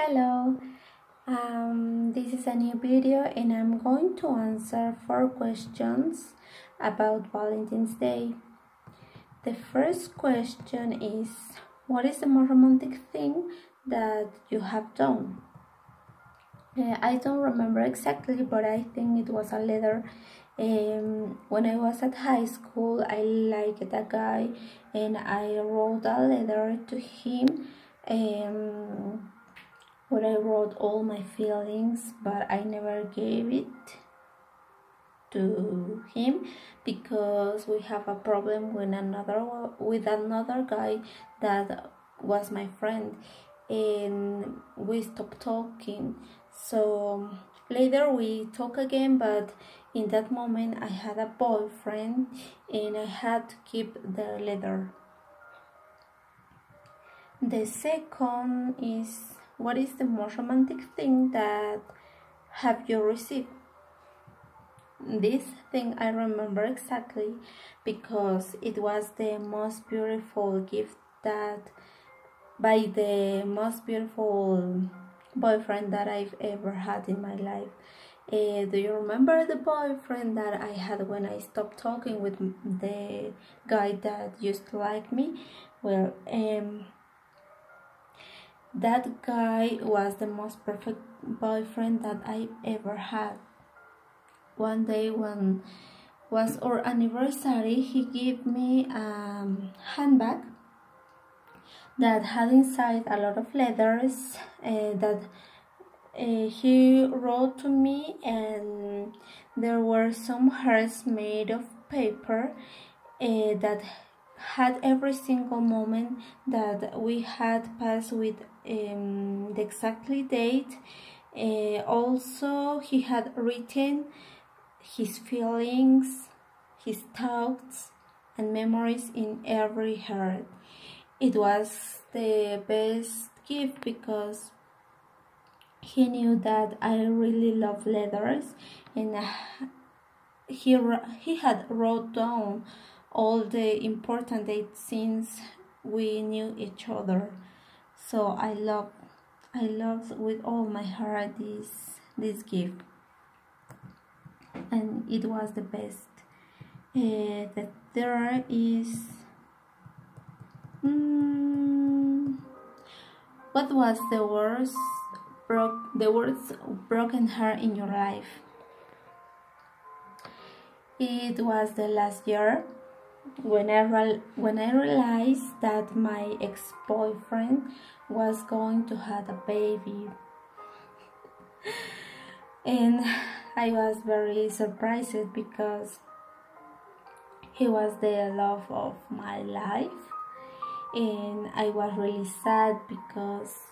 Hello, this is a new video and I'm going to answer 4 questions about Valentine's Day. The first question is, what is the most romantic thing that you have done? I don't remember exactly, but I think it was a letter. When I was at high school, I liked a guy and I wrote a letter to him. Where I wrote all my feelings, but I never gave it to him because we have a problem with another guy that was my friend, and we stopped talking. So later we talk again, but in that moment I had a boyfriend and I had to keep the letter. The second is, what is the most romantic thing that have you received? This thing I remember exactly because it was the most beautiful gift that by the most beautiful boyfriend that I've ever had in my life. Do you remember the boyfriend that I had when I stopped talking with the guy that used to like me? Well, that guy was the most perfect boyfriend that I ever had. One day when was our anniversary, he gave me a handbag that had inside a lot of letters that he wrote to me, and there were some hearts made of paper that had every single moment that we had passed with the exactly date. Also, he had written his feelings, his thoughts and memories in every heart. It was the best gift because he knew that I really love letters, and he had wrote down all the important dates since we knew each other. So I love with all my heart this gift, and it was the best. The third is, what was the worst broken heart in your life? It was the last year when I realized that my ex-boyfriend was going to have a baby, and I was very surprised because he was the love of my life, and I was really sad because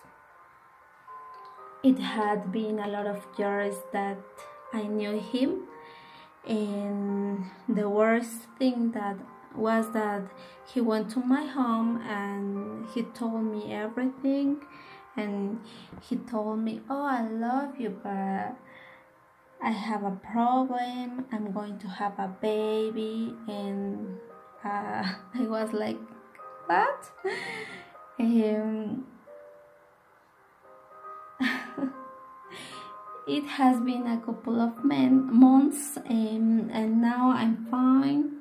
it had been a lot of years that I knew him, and the worst thing that was that he went to my home and he told me everything, and he told me, oh, I love you, but I have a problem, I'm going to have a baby. And I was like, what? It has been a couple of months, and now I'm fine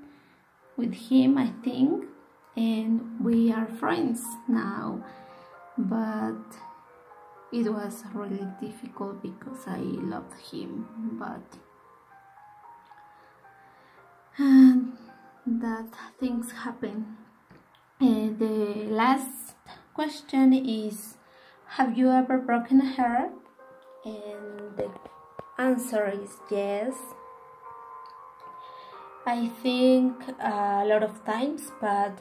with him, I think, and we are friends now. But it was really difficult because I loved him, but that things happen. The last question is, have you ever broken a heart? And the answer is yes. I think a lot of times, but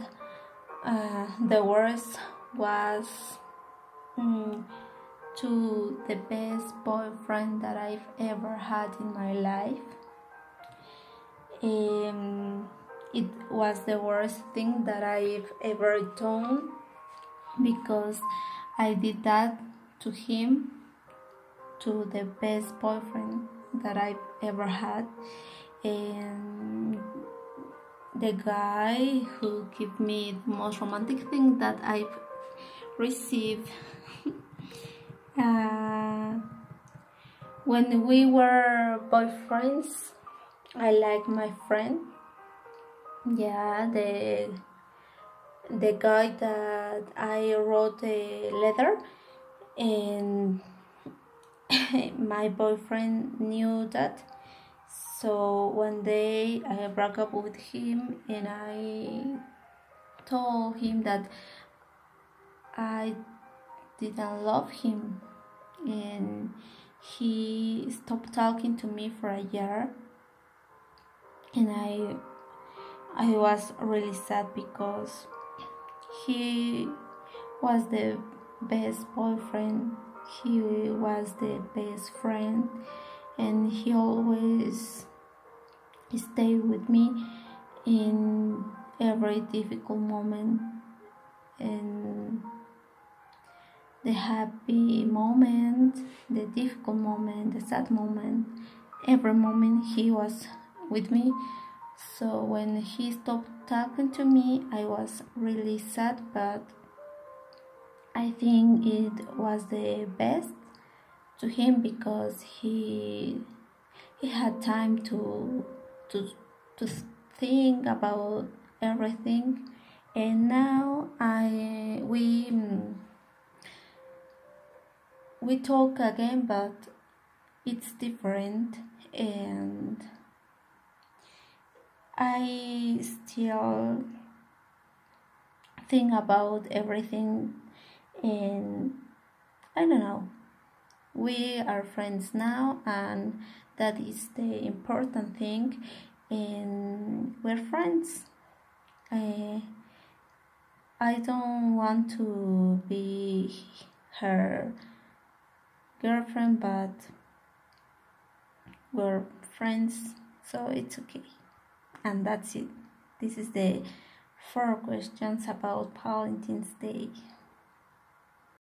the worst was to the best boyfriend that I've ever had in my life. It was the worst thing that I've ever done because I did that to him, to the best boyfriend that I've ever had, and the guy who gave me the most romantic thing that I've received. Uh, when we were boyfriends, I like my friend. Yeah, the guy that I wrote a letter, and my boyfriend knew that. So one day I broke up with him and I told him that I didn't love him, and he stopped talking to me for a year, and I was really sad because he was the best boyfriend, he was the best friend, and he always stayed with me in every difficult moment, and the happy moment, the difficult moment, the sad moment, every moment he was with me. So when he stopped talking to me, I was really sad, but I think it was the best to him because he had time to to think about everything, and now we talk again, but it's different, and I still think about everything, and I don't know, we are friends now, and that is the important thing, and we're friends. I don't want to be her girlfriend, but we're friends, so it's okay. And that's it. This is the 4 questions about Valentine's Day.